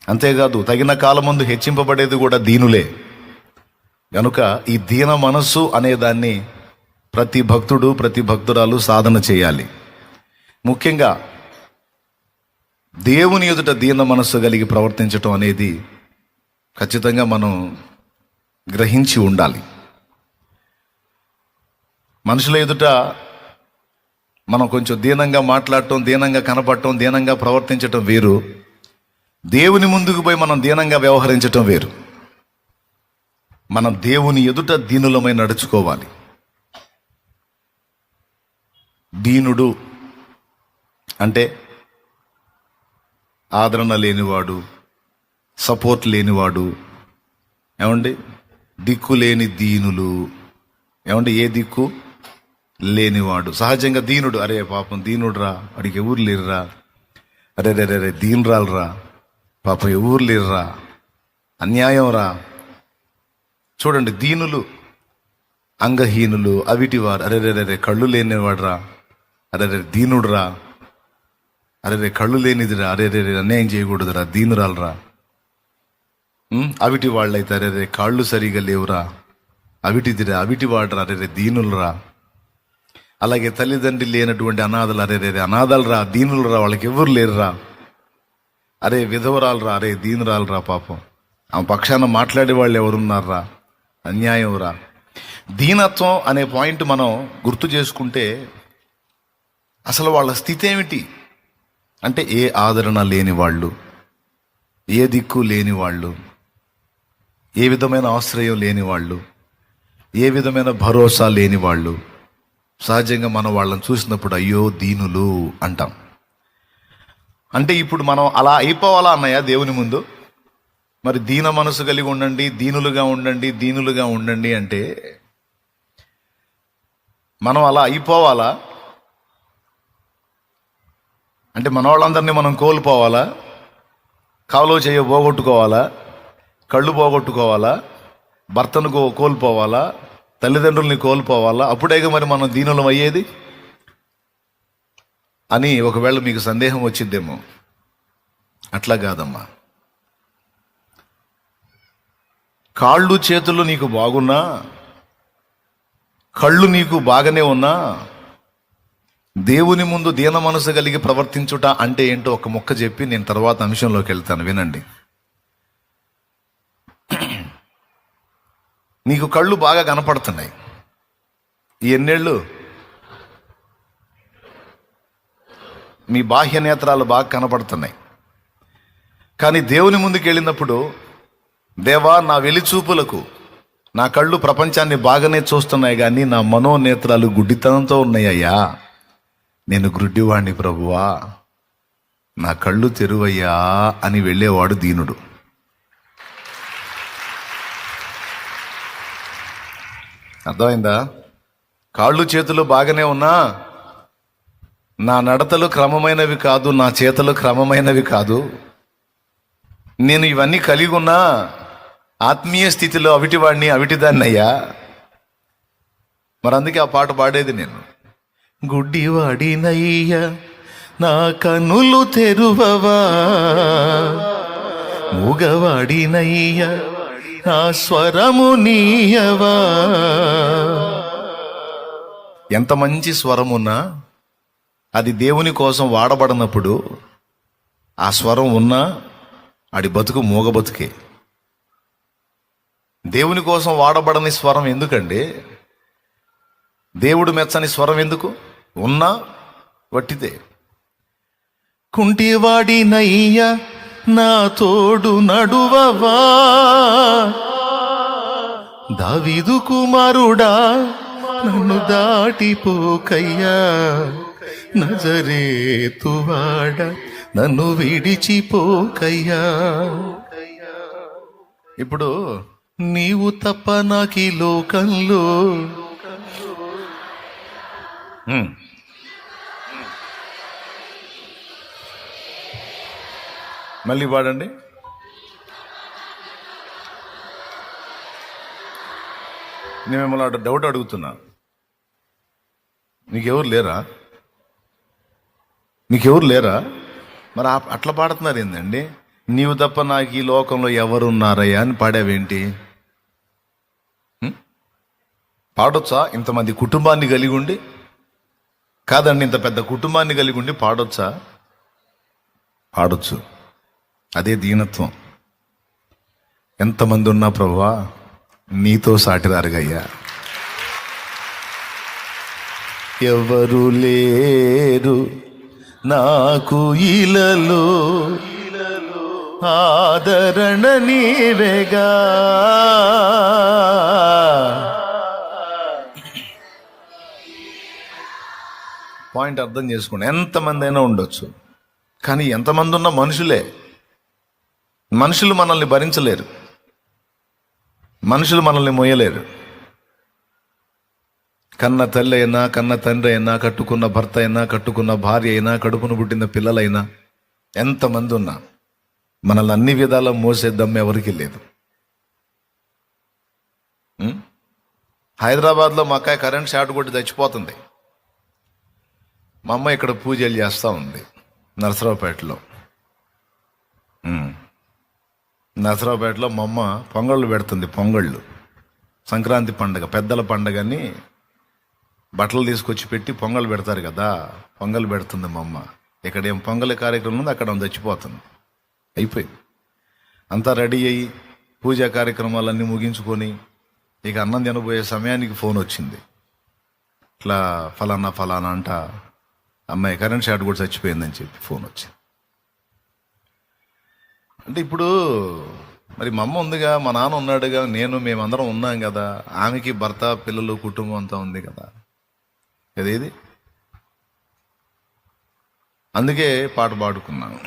అంతేకాదు తగిన కాలమందు హెచ్చింపబడేది కూడా దీనులే. గనుక ఈ దీన మనస్సు అనే దాన్ని ప్రతి భక్తుడు ప్రతి భక్తురాలు సాధన చేయాలి. ముఖ్యంగా దేవుని ఎదుట దీన మనస్సు కలిగి ప్రవర్తించటం అనేది ఖచ్చితంగా మనం గ్రహించి ఉండాలి. మనుషుల ఎదుట మనం కొంచెం దీనంగా మాట్లాడటం, దీనంగా కనపడటం, దీనంగా ప్రవర్తించటం వేరు. దేవుని ముందుకు పోయి మనం దీనంగా వ్యవహరించటం వేరు. మనం దేవుని ఎదుట దీనులమై నడుచుకోవాలి. దీనుడు అంటే ఆదరణ లేనివాడు, సపోర్ట్ లేనివాడు, ఏమండి, దిక్కు లేని దీనులు, ఏమండి, ఏ దిక్కు లేనివాడు. సహజంగా దీనుడు, అరే పాపం దీనుడు రా, వాడికి ఎవరు లేరురా, అరే రే రే దీనురాలరా, పాపం ఎవరు లేరురా, అన్యాయం రా. చూడండి, దీనులు, అంగహీనులు, అవిటివారు, అరే రే రే కళ్ళు లేనివాడు రా, అరే రే దీనుడు రా, అరే రే కళ్ళు లేనిదిరా, అరే రే అన్యాయం చేయకూడదురా, దీనురాలరా. అవిటి వాళ్ళైతే అరే రే కాళ్ళు సరిగా లేవురా, అవిటిదిరా, అవిటి వాడరా, అరే రే దీనులరా. అలాగే తల్లిదండ్రి లేనటువంటి అనాథలు, అరే రే అనాథలరా, దీనులరా, వాళ్ళకి ఎవరు లేరురా, అరే విధవరాలరా, అరే దీనురాలరా, పాపం ఆ పక్షాన మాట్లాడే వాళ్ళు ఎవరున్నారా, అన్యాయం రా. దీనత్వం అనే పాయింట్ మనం గుర్తు చేసుకుంటే అసలు వాళ్ళ స్థితి ఏమిటి అంటే, ఏ ఆదరణ లేని వాళ్ళు, ఏ దిక్కు లేని వాళ్ళు, ఏ విధమైన ఆశ్రయం లేని వాళ్ళు, ఏ విధమైన భరోసా లేని వాళ్ళు. సహజంగా మనం వాళ్ళని చూసినప్పుడు అయ్యో దీనులు అంటాం. అంటే ఇప్పుడు మనం అలా అయిపోవాలా అన్నయ్య దేవుని ముందు? మరి దీన మనసు కలిగి ఉండండి, దీనులుగా ఉండండి, దీనులుగా ఉండండి అంటే మనం అలా అయిపోవాలా? అంటే మన వాళ్ళందరినీ మనం కోల్పోవాలా? కాలో చేయ పోగొట్టుకోవాలా? కళ్ళు పోగొట్టుకోవాలా? భర్తను కోల్పోవాలా? తల్లిదండ్రుల్ని కోల్పోవాలా? అప్పుడేగా మరి మనం దీనులం అయ్యేది అని ఒకవేళ మీకు సందేహం వచ్చిద్దేమో. అట్లా కాదమ్మా. కాళ్ళు చేతులు నీకు బాగున్నా, కళ్ళు నీకు బాగానే ఉన్నా, దేవుని ముందు దీన మనసు కలిగి ప్రవర్తించుట అంటే ఏంటో ఒక ముక్క చెప్పి నేను తర్వాత అంశంలోకి వెళ్తాను, వినండి. నీకు కళ్ళు బాగా కనపడుతున్నాయి, ఈ ఎన్నేళ్ళు మీ బాహ్య నేత్రాలు బాగా కనపడుతున్నాయి. కానీ దేవుని ముందుకు వెళ్ళినప్పుడు, దేవా నా వెలిచూపులకు నా కళ్ళు ప్రపంచాన్ని బాగానే చూస్తున్నాయి, కానీ నా మనోనేత్రాలు గుడ్డితనంతో ఉన్నాయ్యా, నేను గ్రుడ్డివాణ్ణి ప్రభువా, నా కళ్ళు తెరువయ్యా అని వెళ్ళేవాడు దీనుడు. అర్థమైందా? కాళ్ళు చేతులు బాగానే ఉన్నా నా నడతలు క్రమమైనవి కాదు, నా చేతలు క్రమమైనవి కాదు, నేను ఇవన్నీ కలిగి ఉన్నా ఆత్మీయ స్థితిలో అవిటివాడిని, అవిటిదాన్నయ్యా. మరి అందుకే ఆ పాట పాడేది నేను. గుడ్డివాడినయ్య నా కన్నులు తెరువవా, మూగవాడినయ్య నా స్వరము నీయవా. ఎంత మంచి స్వరమున్నా అది దేవుని కోసం వాడబడినప్పుడు ఆ స్వరం ఉన్నా ఆడి బతుకు మూగ బతుకే. దేవుని కోసం వాడబడని స్వరం ఎందుకండి? దేవుడు మెచ్చని స్వరం ఎందుకు? ఉన్నా వట్టితే. కుంటివాడినయ్య నా తోడు నడువవా, దావీదు కుమారుడా నన్ను దాటిపోకయ్యా, నజరేతువాడ నన్ను విడిచిపోకయ్యా. ఇప్పుడు నీవు తప్ప నాకీ లోకంలో మళ్ళీ పాడండి. నేను మిమ్మల్ని డౌట్ అడుగుతున్నా, మీకెవరు లేరా? మీకెవరు లేరా? మరి అట్లా పాడుతున్నారు ఏందండి? నీవు తప్ప నాకు ఈ లోకంలో ఎవరున్నారయ్యా అని పాడావేంటి? పాడొచ్చా ఇంతమంది కుటుంబాన్ని కలిగి ఉండి? కాదండి, ఇంత పెద్ద కుటుంబాన్ని కలిగి ఉండి పాడొచ్చా? పాడొచ్చు. అదే దీనత్వం. ఎంతమంది ఉన్నా ప్రభువా నీతో సాటిరారుగయ్యా. ఎవరు లేరు నాకు ఇలలో, ఆదరణ నీవేగా. పాయింట్ అర్థం చేసుకోండి. ఎంతమంది అయినా ఉండొచ్చు, కానీ ఎంతమంది ఉన్న మనుషులే. మనుషులు మనల్ని భరించలేరు, మనుషులు మనల్ని మోయలేరు. కన్న తల్లి అయినా, కన్న తండ్రి అయినా, కట్టుకున్న భర్త అయినా, కట్టుకున్న భార్య అయినా, కడుపును పుట్టిన పిల్లలైనా, ఎంతమంది ఉన్నా మనల్ని అన్ని విధాలా మోసే దమ్ము ఎవరికి లేదు. హైదరాబాద్లో మా అక్కాయి కరెంట్ షార్ట్ కొట్టి చచ్చిపోతుంది. మా అమ్మ ఇక్కడ పూజలు చేస్తూ ఉంది నరసరావుపేటలో. నరసరావుపేటలో మా అమ్మ పొంగళ్ళు పెడుతుంది. పొంగళ్ళు సంక్రాంతి పండుగ, పెద్దల పండుగని బట్టలు తీసుకొచ్చి పెట్టి పొంగల్ పెడతారు కదా, పొంగల్ పెడుతుంది మా అమ్మ. ఇక్కడ ఏం పొంగల్ కార్యక్రమం ఉంది, అక్కడ చచ్చిపోతుంది. అయిపోయింది. అంతా రెడీ అయ్యి పూజా కార్యక్రమాలన్నీ ముగించుకొని ఇక అన్నం తినబోయే సమయానికి ఫోన్ వచ్చింది. ఇట్లా ఫలానా ఫలానా అంట అమ్మాయి కరెంట్ షార్ట్ కూడా చచ్చిపోయిందని చెప్పి ఫోన్ వచ్చింది. అంటే ఇప్పుడు మరి మా అమ్మ ఉందిగా, మా నాన్న ఉన్నాడుగా, మేమందరం ఉన్నాం కదా, ఆమెకి భర్త పిల్లలు కుటుంబం అంతా ఉంది కదా. అదేది అందుకే పాట పాడుకున్నాను.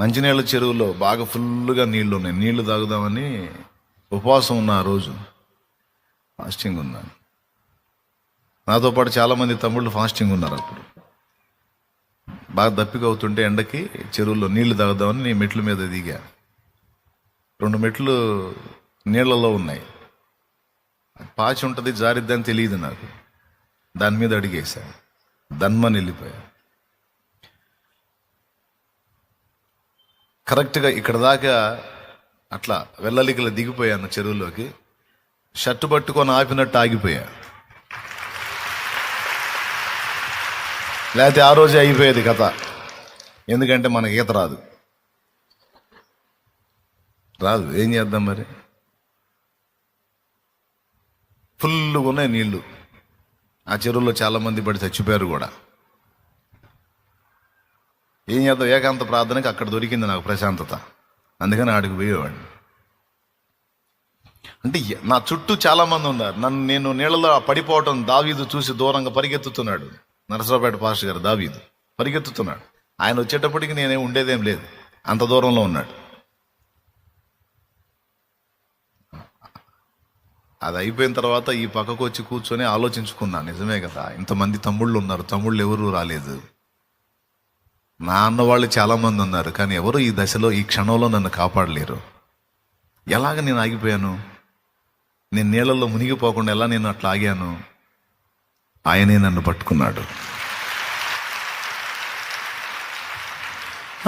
మంచినీళ్ళ చెరువులో బాగా ఫుల్గా నీళ్లు ఉన్నాయి. నీళ్లు తాగుదామని ఉపవాసం ఉన్న ఆ రోజు ఫాస్టింగ్ ఉన్నాను. నాతో పాటు చాలామంది తమ్ముళ్ళు ఫాస్టింగ్ ఉన్నారు. అప్పుడు బాగా దప్పిక అవుతుంటే ఎండకి చెరువులో నీళ్లు తాగుదామని నేను మెట్ల మీద దిగా. 2 మెట్లు నీళ్లలో ఉన్నాయి. పాచి ఉంటుంది, జారిద్దని తెలియదు నాకు. దాని మీద అడిగేశా, దన్మని వెళ్ళిపోయా. కరెక్ట్గా ఇక్కడ దాకా అట్లా వెళ్ళలికలు దిగిపోయాను చెరువులోకి. షర్టు పట్టుకొని ఆపినట్టు ఆగిపోయా. లేకపోతే ఆ రోజే అయిపోయేది కథ. ఎందుకంటే మనకి ఈత రాదు. ఏం చేద్దాం మరి? ఫుల్గా ఉన్నాయి నీళ్లు. ఆ చెరువులో చాలామంది పడి చచ్చిపోయారు కూడా. ఏం చేద్దాం? ఏకాంత ప్రార్థనకి అక్కడ దొరికింది నాకు ప్రశాంతత. అందుకని ఆడికి పోయేవాడిని. అంటే నా చుట్టూ చాలామంది ఉన్నారు. నేను నీళ్ళలో పడిపోవటం దావీదు చూసి దూరంగా పరిగెత్తుతున్నాడు. నరసరావుపేట పాస్టర్ గారు దావీదు పరిగెత్తుతున్నాడు. ఆయన వచ్చేటప్పటికి నేనేం ఉండేదేం లేదు, అంత దూరంలో ఉన్నాడు. అది అయిపోయిన తర్వాత ఈ పక్కకు వచ్చి కూర్చొని ఆలోచించుకున్నా, నిజమే కదా, ఇంతమంది తమ్ముళ్ళు ఉన్నారు, తమ్ముళ్ళు ఎవరు రాలేదు. నా అన్న వాళ్ళు చాలామంది ఉన్నారు, కానీ ఎవరు ఈ దశలో ఈ క్షణంలో నన్ను కాపాడలేరు. ఎలాగ నేను ఆగిపోయాను? నేను నీళ్ళల్లో మునిగిపోకుండా ఎలా నేను అట్లా ఆగాను? ఆయనే నన్ను పట్టుకున్నాడు.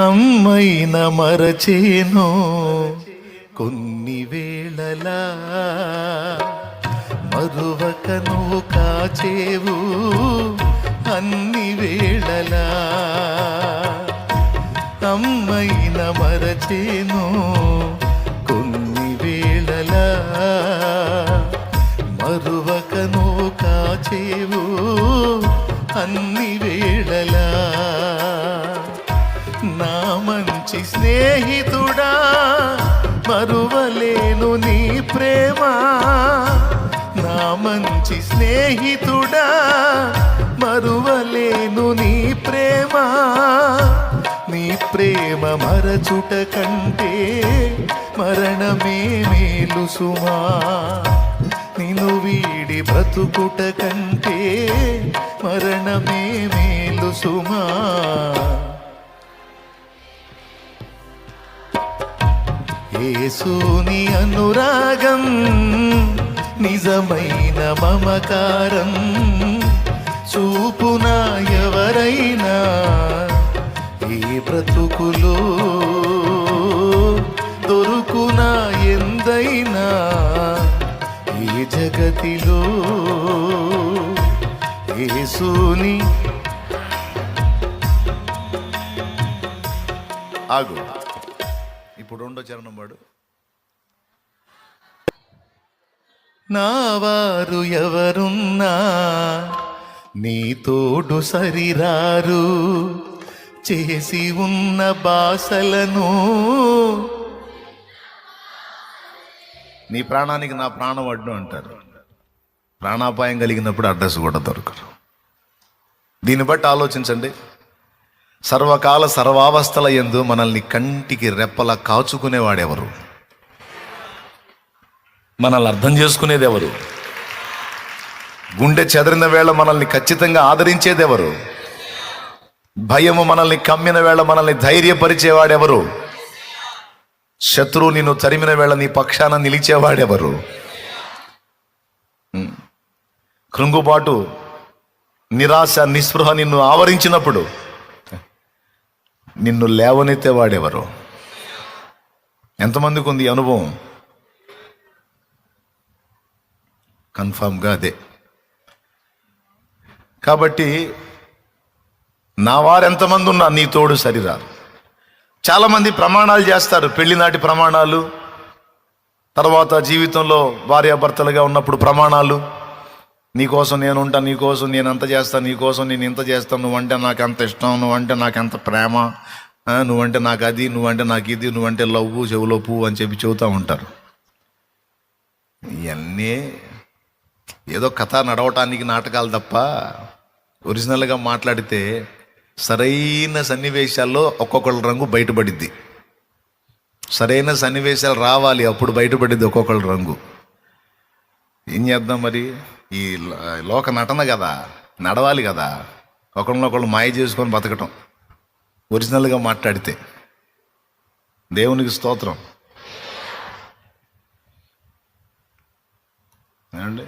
అమ్మైన మరచేను కొన్ని వేళలా, మరువకను కాచేవు అన్ని వేళలా. అమ్మైన మరచేను కొన్ని వేళలా, మరువకను కాచేవు అన్ని వేళలా. నా మంచి స్నేహితుడా మరువలేను నీ ప్రేమ. నా మంచి స్నేహితుడా మరువలేను నీ ప్రేమ. నీ ప్రేమ మరచుట కంటే మరణమే మేలు సుమా. నిన్ను వీడి బ్రతుకుట కంటే మరణమే మేలు సుమా. యేసుని అనురాగం నిజమైన మమకారం చూపునా ఎవరైనా. బ్రతుకులో దొరుకునా ఎందైనా ఈ జగతిలో యేసుని. ఆగు, ఇప్పుడు రెండో చరణం వాడు. నా వారు ఎవరున్నా నీ తోడు సరిరారు, చేసి ఉన్న బాసలను. నీ ప్రాణానికి నా ప్రాణం అడ్డు అంటారు. ప్రాణాపాయం కలిగినప్పుడు అడ్రస్ కూడా దొరకరు. దీన్ని బట్టి ఆలోచించండి. సర్వకాల సర్వావస్థల యందు మనల్ని కంటికి రెప్పలా కాచుకునేవాడెవరు? మనల్ని అర్థం చేసుకునేది ఎవరు? గుండె చెదరిన వేళ మనల్ని ఖచ్చితంగా ఆదరించేది ఎవరు? భయము మనల్ని కమ్మిన వేళ మనల్ని ధైర్యపరిచేవాడెవరు? శత్రువు నిన్ను తరిమిన వేళ నీ పక్షాన నిలిచేవాడెవరు? కృంగుబాటు, నిరాశ, నిస్పృహ నిన్ను ఆవరించినప్పుడు నిన్ను లేవనెత్తేవాడెవరు? ఎంతమందికి ఉంది అనుభవం? కన్ఫామ్గా అదే. కాబట్టి నా వారెంతమంది ఉన్నా నీ తోడు సరిరారు. చాలామంది ప్రమాణాలు చేస్తారు, పెళ్లినాటి ప్రమాణాలు, తర్వాత జీవితంలో భార్యాభర్తలుగా ఉన్నప్పుడు ప్రమాణాలు. నీకోసం నేను ఉంటాను, నీకోసం నేను అంత చేస్తాను, నీకోసం నేను ఇంత చేస్తాను, నువ్వంటే నాకు అంత ఇష్టం, నువ్వంటే నాకు అంత ప్రేమ, నువ్వంటే నాకు అది, నువ్వంటే నాకు ఇది, నువ్వంటే లవ్వు చెవులో పువ్వు అని చెప్పి చెబుతూ ఉంటారు. ఇవన్నీ ఏదో కథ నడవటానికి నాటకాలు తప్ప ఒరిజినల్గా మాట్లాడితే సరైన సన్నివేశాల్లో ఒక్కొక్కళ్ళ రంగు బయటపడిద్ది. సరైన సన్నివేశాలు రావాలి, అప్పుడు బయటపడిద్ది ఒక్కొక్కళ్ళ రంగు. ఏం చేద్దాం మరి? ఈ లోక నటన కదా, నడవాలి కదా. ఒకళ్ళనొకళ్ళు మాయ చేసుకొని బతకటం ఒరిజినల్గా మాట్లాడితే. దేవునికి స్తోత్రం. ఏమండి?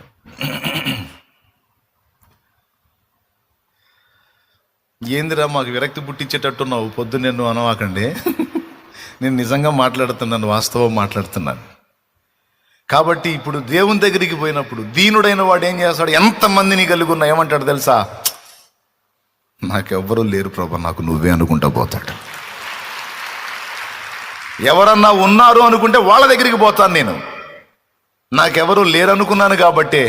ఏందిరా మాకు విరక్తి పుట్టించేటట్టున్నావు పొద్దున్నే, నువ్వు అనవాకండి. నేను నిజంగా మాట్లాడుతున్నాను, వాస్తవం మాట్లాడుతున్నాను. కాబట్టి ఇప్పుడు దేవుని దగ్గరికి పోయినప్పుడు దీనుడైన వాడు ఏం చేస్తాడు? ఎంతమందిని కలిగి ఉన్నా ఏమంటాడు తెలుసా? నాకెవ్వరూ లేరు ప్రభా, నాకు నువ్వే అనుకుంటా పోతాడు. ఎవరన్నా ఉన్నారు అనుకుంటే వాళ్ళ దగ్గరికి పోతాను నేను. నాకెవరూ లేరనుకున్నాను కాబట్టి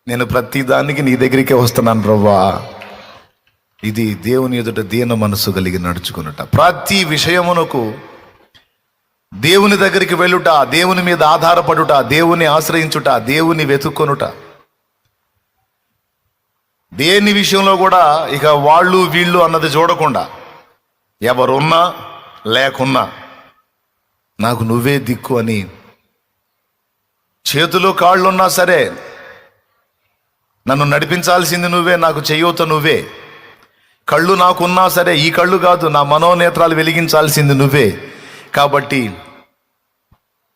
నేను ప్రతి దానికి నీ దగ్గరికే వస్తున్నాను ప్రభా. ఇది దేవుని ఎదుట దీన మనస్సు కలిగి నడుచుకున్నట. ప్రతి విషయమునకు దేవుని దగ్గరికి వెళ్ళుట, దేవుని మీద ఆధారపడుట, దేవుని ఆశ్రయించుట, దేవుని వెతుక్కొనుట. దేని విషయంలో కూడా ఇక వాళ్ళు వీళ్ళు అన్నది చూడకుండా, ఎవరున్నా లేకున్నా నాకు నువ్వే దిక్కు అని, చేతులు కాళ్ళున్నా సరే నన్ను నడిపించాల్సింది నువ్వే, నాకు చేయూత నువ్వే. కళ్ళు నాకున్నా సరే, ఈ కళ్ళు కాదు, నా మనోనేత్రాలు వెలిగించాల్సింది నువ్వే. కాబట్టి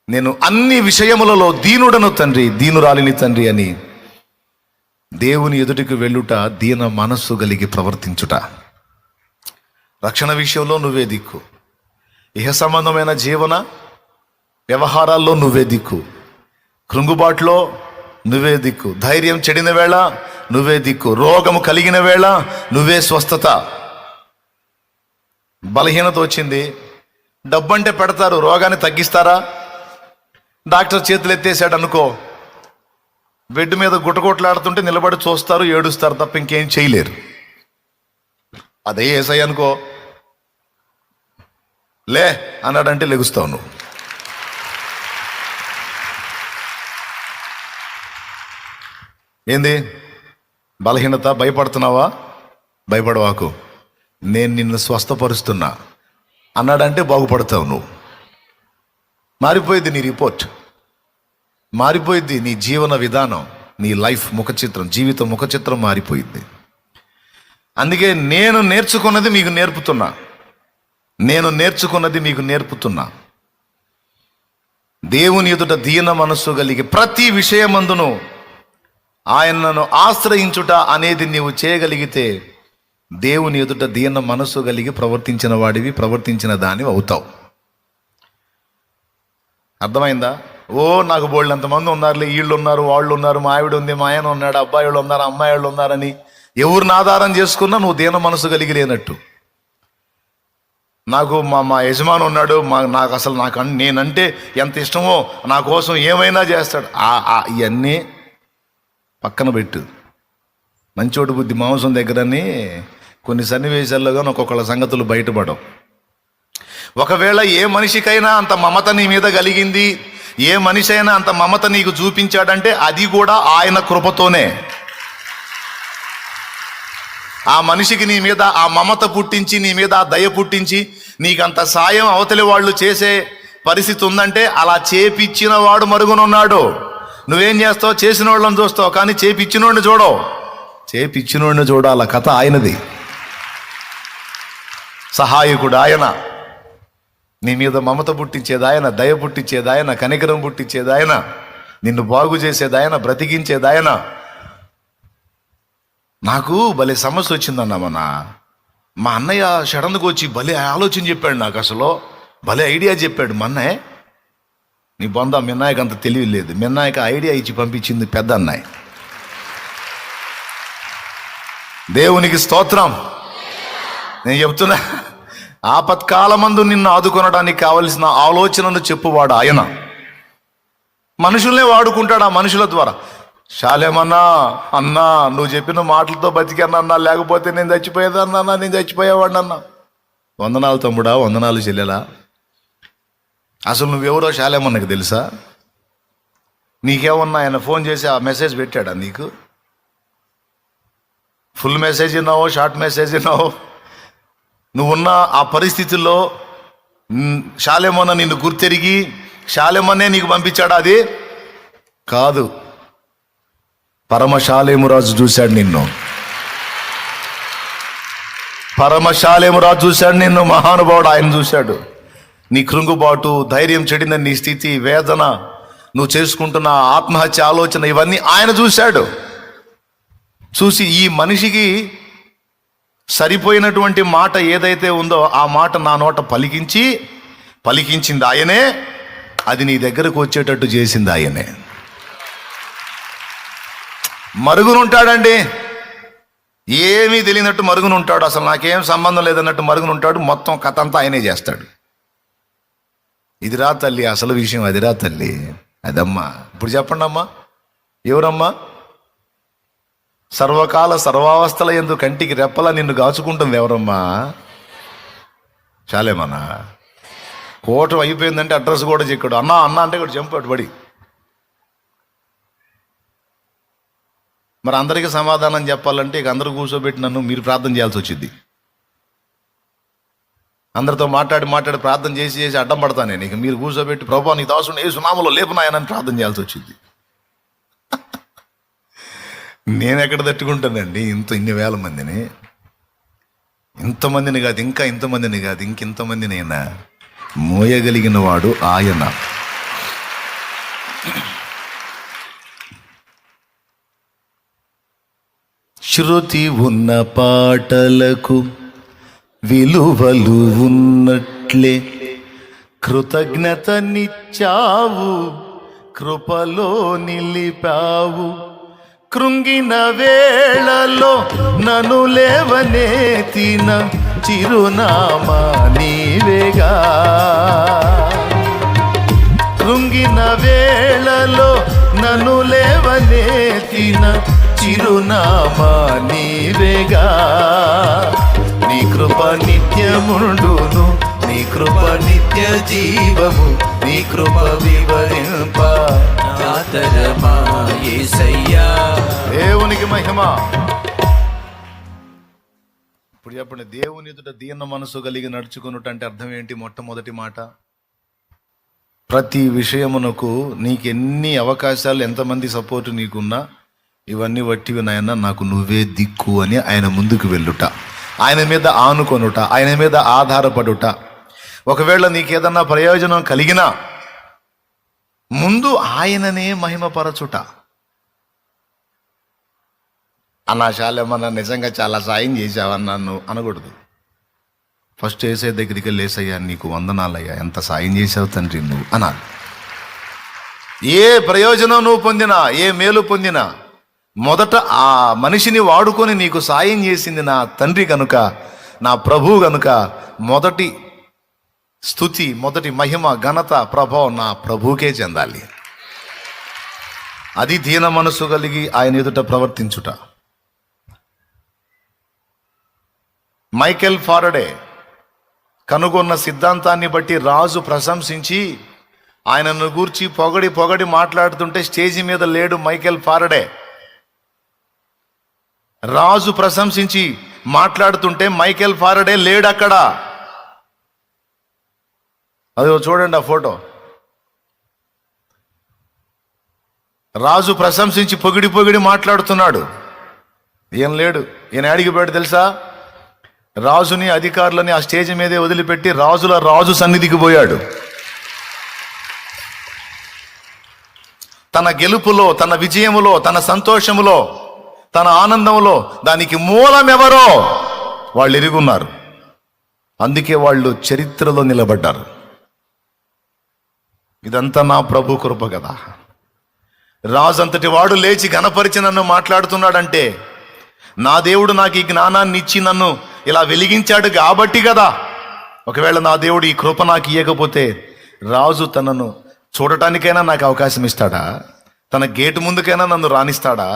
నేను అన్ని విషయములలో దీనుడను తండ్రి, దీనురాలిని తండ్రి అని దేవుని ఎదుటికి వెళ్ళుట, దీన మనస్సు కలిగి ప్రవర్తించుట. రక్షణ విషయంలో నువ్వే దిక్కు, ఇహ సంబంధమైన జీవన వ్యవహారాల్లో నువ్వే దిక్కు, కృంగుబాటులో నువ్వే దిక్కు, ధైర్యం చెడిన వేళ నువ్వే దిక్కు, రోగము కలిగిన వేళ నువ్వే స్వస్థత. బలహీనత వచ్చింది, డబ్బంటే పెడతారు, రోగాన్ని తగ్గిస్తారా? డాక్టర్ చేతులు ఎత్తేసాడు అనుకో, బెడ్ మీద గుట్టగొట్లాడుతుంటే నిలబడి చూస్తారు, ఏడుస్తారు తప్ప ఇంకేం చేయలేరు. అదే ఏసై అనుకో, లే అన్నాడంటే లెగుస్తావు నువ్వు. ఏంది బలహీనత? భయపడుతున్నావా? భయపడవాకు, నేను నిన్ను స్వస్థపరుస్తున్నా అన్నాడంటే బాగుపడతావు నువ్వు. మారిపోయింది నీ రిపోర్ట్, మారిపోయింది నీ జీవన విధానం, నీ లైఫ్ ముఖచిత్రం, జీవితం ముఖచిత్రం మారిపోయింది. అందుకే నేను నేర్చుకున్నది మీకు నేర్పుతున్నా, నేను నేర్చుకున్నది మీకు నేర్పుతున్నా. దేవుని ఎదుట దీన మనస్సు కలిగి ప్రతి విషయమందును ఆయనను ఆశ్రయించుట అనేది నీవు చేయగలిగితే దేవుని ఎదుట దీన మనస్సు కలిగి ప్రవర్తించిన వాడివి, ప్రవర్తించిన దానివి అవుతావు. అర్థమైందా? నాకు బోళ్ళంతమంది ఉన్నారులే, వీళ్ళు ఉన్నారు, వాళ్ళు ఉన్నారు, మా ఆవిడ ఉంది, మా ఆయన ఉన్నాడు, అబ్బాయి వాళ్ళు ఉన్నారు, అమ్మాయి వాళ్ళు ఉన్నారని ఎవరిని ఆధారం చేసుకున్నా నువ్వు దీన మనసు కలిగి లేనట్టు. నాకు మా యజమాని ఉన్నాడు, నాకు నేనంటే ఎంత ఇష్టమో, నా కోసం ఏమైనా చేస్తాడు. ఇవన్నీ పక్కన పెట్టు. మంచోడు బుద్ధి మాంసం దగ్గరని కొన్ని సన్నివేశాల్లో కానీ ఒక్కొక్కళ్ళ సంగతులు బయటపడవు. ఒకవేళ ఏ మనిషికైనా అంత మమత నీ మీద కలిగింది, ఏ మనిషి అయినా అంత మమత నీకు చూపించాడంటే అది కూడా ఆయన కృపతోనే. ఆ మనిషికి నీ మీద ఆ మమత పుట్టించి, నీ మీద ఆ దయ పుట్టించి, నీకంత సాయం అవతలి వాళ్ళు చేసే పరిస్థితి ఉందంటే అలా చేపిచ్చిన వాడు మరుగునున్నాడు. నువ్వేం చేస్తావు? చేసిన వాళ్ళని చూస్తావు, కానీ చేపిచ్చినోడిని చూడవు. చేపిచ్చినోడిని చూడాల, కథ ఆయనది. సహాయకుడు ఆయన, నీ మీద మమత పుట్టించేది ఆయన, దయ పుట్టించేది ఆయన, కనికరం పుట్టించేది ఆయన, నిన్ను బాగు చేసేది ఆయన, బ్రతికించేది ఆయన. నాకు భలే సమస్య వచ్చిందన్న మా అన్నయ్య సడన్గా వచ్చి భలే ఆలోచన చెప్పాడు నాకు. అసలు భలే ఐడియా చెప్పాడు. మా అన్నయ్య నీ బొంద మిన్నాయకు అంత తెలివి లేదు. మిన్నాయకు ఐడియా ఇచ్చి పంపించింది పెద్ద అన్నయ్య. దేవునికి స్తోత్రం. నేను చెప్తున్నా, ఆపత్కాలమందు నిన్ను ఆదుకొనడానికి కావలసిన ఆలోచనను చెప్పువాడు ఆయన. మనుషుల్నే వాడుకుంటాడు, ఆ మనుషుల ద్వారా. శాలేమన్నా, అన్నా నువ్వు చెప్పిన మాటలతో బతికానన్నా, లేకపోతే నేను చచ్చిపోయేదన్నా, నేను చచ్చిపోయేవాడిని అన్నా. వందనాలు తమ్ముడా, వందనాలు చెల్లెలా. అసలు నువ్వెవరో శాలేమన్నకు తెలుసా? నీకేమన్నా ఆయన ఫోన్ చేసి ఆ మెసేజ్ పెట్టాడా నీకు? ఫుల్ మెసేజ్ విన్నావో, షార్ట్ మెసేజ్ విన్నావో? నువ్వున్న ఆ పరిస్థితుల్లో శాలేమన్న నిన్ను గుర్తెరిగి శాలేమన్నే నీకు పంపించాడా? అది కాదు. పరమశాలేమురాజు చూశాడు నిన్ను. పరమశాలేమురాజు చూశాడు నిన్ను. మహానుభావుడు ఆయన చూశాడు. నీ కృంగుబాటు, ధైర్యం చెడిన నీ స్థితి, వేదన, నువ్వు చేసుకుంటున్న ఆత్మహత్య ఆలోచన, ఇవన్నీ ఆయన చూశాడు. చూసి ఈ మనిషికి సరిపోయినటువంటి మాట ఏదైతే ఉందో ఆ మాట నా నోట పలికించింది ఆయనే. అది నీ దగ్గరకు వచ్చేటట్టు చేసింది ఆయనే. మరుగునుంటాడండి, ఏమీ తెలియనట్టు మరుగునుంటాడు. అసలు నాకేం సంబంధం లేదన్నట్టు మరుగునుంటాడు. మొత్తం కథ అంతా ఆయనే చేస్తాడు. ఇది రా తల్లి అసలు విషయం, అది రా తల్లి, అదమ్మా. ఇప్పుడు చెప్పండి అమ్మా, ఎవరమ్మా? సర్వకాల సర్వావస్థల యందు కంటికి రెప్పలా నిన్ను గాచుకుంటుంది ఎవరమ్మా? శాలేమన్నా. కోటం అయిపోయిందంటే అడ్రస్ కూడా చెక్కాడు. అన్నా అన్నా అంటే కూడా చంపాడు పడి. మరి అందరికీ సమాధానం చెప్పాలంటే ఇక అందరూ కూర్చోబెట్టి నన్ను మీరు ప్రార్థన చేయాల్సి వచ్చింది. అందరితో మాట్లాడి ప్రార్థన చేసి అడ్డం పడతాను నేను. ఇక మీరు కూర్చోబెట్టి ప్రభువా నీ దాసుని యేసు నామములో లేపునాయనని ప్రార్థన చేయాల్సి వచ్చింది. నేను ఎక్కడ తట్టుకుంటానండి ఇన్ని వేల మందిని? ఇంతమందిని కాదు, ఇంకా ఇంతమందిని కాదు, ఇంకెంతమందినైనా మోయగలిగిన వాడు ఆయన. శృతి ఉన్న పాటలకు విలువలు ఉన్నట్లే కృతజ్ఞతనిచ్చావు, కృపలో నిలిపావు. కృంగిన వేళలో నన్ను లేవనెత్తిన చిరునామా నీవేగా. కృంగిన వేళలో నన్ను లేవనెత్తిన చిరునామా నీవేగా. నీ కృప నిత్యముండును, నీ కృప నిత్య జీవము, నీ కృప వివరింప దేవునికి మహిమ. ఇప్పుడు చెప్పండి, దేవుని ఎదుట దీన మనసు కలిగి నడుచుకున్నట్టు అర్థం ఏంటి? మొట్టమొదటి మాట, ప్రతి విషయమునకు నీకెన్ని అవకాశాలు, ఎంతమంది సపోర్టు నీకున్నా ఇవన్నీ వట్టివి నాయన, నాకు నువ్వే దిక్కు అని ఆయన ముందుకు వెళ్ళుట, ఆయన మీద ఆనుకొనుట, ఆయన మీద ఆధారపడుట. ఒకవేళ నీకేదన్నా ప్రయోజనం కలిగినా ముందు ఆయననే మహిమపరచుట. అన్నా శాలేమన్నా నిజంగా చాలా సాయం చేసావన్నా నువ్వు అనకూడదు. ఫస్ట్ ఏసై దగ్గరికి వెళ్ళి, ఏసయ్యా నీకు వందనాలయ్యా, ఎంత సాయం చేసావు తండ్రి నువ్వు అనాలి. ఏ ప్రయోజనం నువ్వు పొందినా, ఏ మేలు పొందినా, మొదట ఆ మనిషిని వాడుకొని నీకు సాయం చేసింది నా తండ్రి కనుక, నా ప్రభువు కనుక మొదటి స్తుతి, మొదటి మహిమ, ఘనత, ప్రభావం నా ప్రభువుకే చెందాలి. అది దీన మనసు కలిగి ఆయన ఎదుట ప్రవర్తించుట. మైకేల్ ఫారడే కనుగొన్న సిద్ధాంతాన్ని బట్టి రాజు ప్రశంసించి ఆయనను గూర్చి పొగడి పొగడి మాట్లాడుతుంటే స్టేజి మీద లేడు మైకేల్ ఫారడే. రాజు ప్రశంసించి మాట్లాడుతుంటే మైకేల్ ఫారడే లేడు అక్కడ. అదో చూడండి ఆ ఫోటో. రాజు ప్రశంసించి పొగిడి పొగిడి మాట్లాడుతున్నాడు, ఈయన లేడు. ఈయన అడిగిపోయాడు తెలుసా? రాజుని, అధికారులని ఆ స్టేజ్ మీదే వదిలిపెట్టి రాజు సన్నిధికి పోయాడు. తన గెలుపులో, తన విజయములో, తన సంతోషములో, తన ఆనందంలో దానికి మూలం ఎవరో వాళ్ళు ఎరుగున్నారు. అందుకే వాళ్ళు చరిత్రలో నిలబడ్డారు. ఇదంతా నా ప్రభు కృప కదా. రాజు అంతటి వాడు లేచి ఘనపరిచి నన్ను మాట్లాడుతున్నాడంటే నా దేవుడు నాకు ఈ జ్ఞానాన్ని ఇచ్చి నన్ను ఇలా వెలిగించాడు కాబట్టి కదా. ఒకవేళ నా దేవుడు ఈ కృప నాకు ఇవ్వకపోతే రాజు తనను చూడటానికైనా నాకు అవకాశం ఇస్తాడా? తన గేటు ముందుకైనా నన్ను రాణిస్తాడా?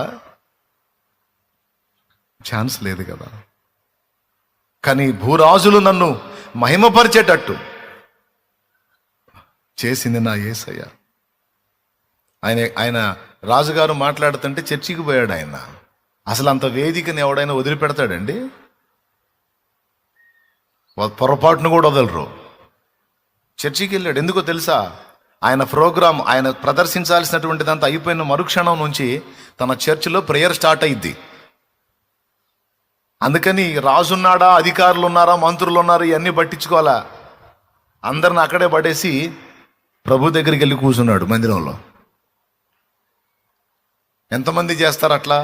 ఛాన్స్ లేదు కదా. కానీ భూరాజులు నన్ను మహిమపరిచేటట్టు చేసింది నా యేసయ్య. ఆయన రాజుగారు మాట్లాడుతుంటే చర్చికి పోయాడు ఆయన. అసలు అంత వేదికని ఎవడైనా వదిలిపెడతాడండి? పొరపాటును కూడా వదలరు. చర్చికి వెళ్ళాడు. ఎందుకో తెలుసా? ఆయన ప్రోగ్రాం, ఆయన ప్రదర్శించాల్సినటువంటిదంతా అయిపోయిన మరుక్షణం నుంచి తన చర్చిలో ప్రేయర్ స్టార్ట్ అయ్యిద్ది. అందుకని రాజున్నాడా, అధికారులు ఉన్నారా, మంత్రులు ఉన్నారు, ఇవన్నీ పట్టించుకోవాలా. అందరిని అక్కడే పడేసి ప్రభు దగ్గరికి వెళ్ళి కూర్చున్నాడు మందిరంలో. ఎంతమంది చేస్తారు అట్లా?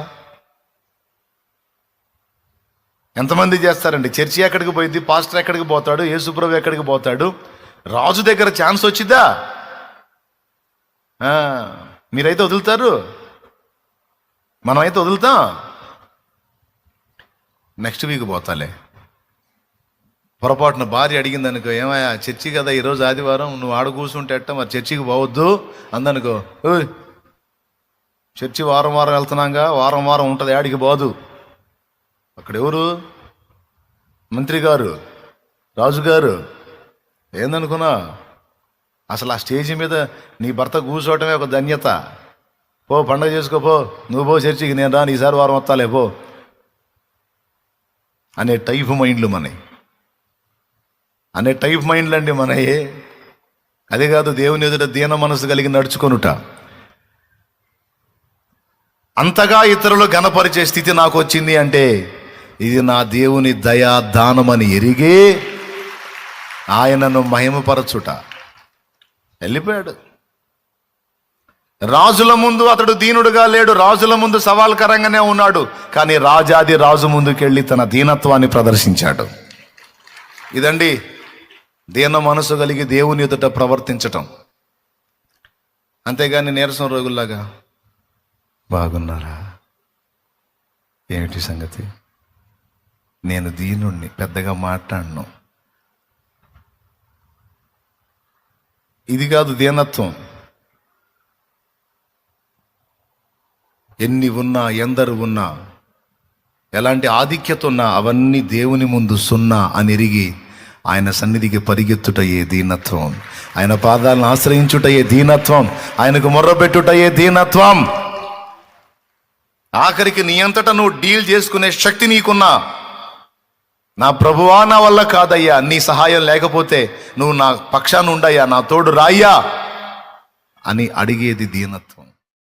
ఎంతమంది చేస్తారండి? చర్చి ఎక్కడికి పోయింది, పాస్టర్ ఎక్కడికి పోతాడు, యేసుప్రభు ఎక్కడికి పోతాడు? రాజు దగ్గర ఛాన్స్ వచ్చిద్దా? మీరైతే వదులుతారు, మనమైతే వదులుతాం. Next week పోతాలే. పొరపాటున భార్య అడిగింది అనుకో, ఏమయ్యా చర్చి కదా ఈరోజు ఆదివారం, నువ్వు ఆడ కూర్చుంటే ఎట్ట, మరి చర్చికి పోవద్దు అందనుకో. చర్చి వారం వారం వెళ్తున్నాగా, వారం వారం ఉంటుంది, ఆడికి పోదు. అక్కడ ఎవరు? మంత్రి గారు, రాజుగారు. ఏందనుకున్నా? అసలు ఆ స్టేజి మీద నీ భర్త కూర్చోవటమే ఒక ధన్యత. పో పండగ చేసుకోపో, నువ్వు పో చర్చికి, నేను రాను, ఈసారి వారం వస్తాలే పో అనే టైప్ మైండ్లు మనవి, అనే టైప్ మైండ్లు అండి మనయే. అదే కాదు దేవుని ఎదుట దీన మనసు కలిగి నడుచుకొనుట. అంతగా ఇతరులు ఘనపరిచే స్థితి నాకు వచ్చింది అంటే ఇది నా దేవుని దయా దానమని ఎరిగి ఆయనను మహిమపరచుట. వెళ్ళిపోయాడు. రాజుల ముందు అతడు దీనుడుగా లేడు, రాజుల ముందు సవాల్కరంగానే ఉన్నాడు. కానీ రాజాది రాజు ముందుకెళ్ళి తన దీనత్వాన్ని ప్రదర్శించాడు. ఇదండి దీన మనసు కలిగి దేవుని ఎదుట ప్రవర్తించటం. అంతేగాని నీరసం రోగుల్లాగా బాగున్నారా, ఏమిటి సంగతి, నేను దీనుణ్ణి, పెద్దగా మాట్లాడను, ఇది కాదు దీనత్వం. ఎన్ని ఉన్నా, ఎందరు ఉన్నా, ఎలాంటి ఆధిక్యత ఉన్నా అవన్నీ దేవుని ముందు సున్నా అని ఎరిగి ఆయన సన్నిధికి పరిగెత్తుటయే దీనత్వం. ఆయన పాదాలను ఆశ్రయించుటయే దీనత్వం. ఆయనకు మొర్రపెట్టుటయే దీనత్వం. ఆఖరికి నీ అంతటా నువ్వు డీల్ చేసుకునే శక్తి నీకున్నా, నా ప్రభువా నా వల్ల కాదయ్యా, నీ సహాయం లేకపోతే నువ్వు నా పక్షాన ఉండయ్యా, నా తోడు రాయ్యా అని అడిగేది దీనత్వం.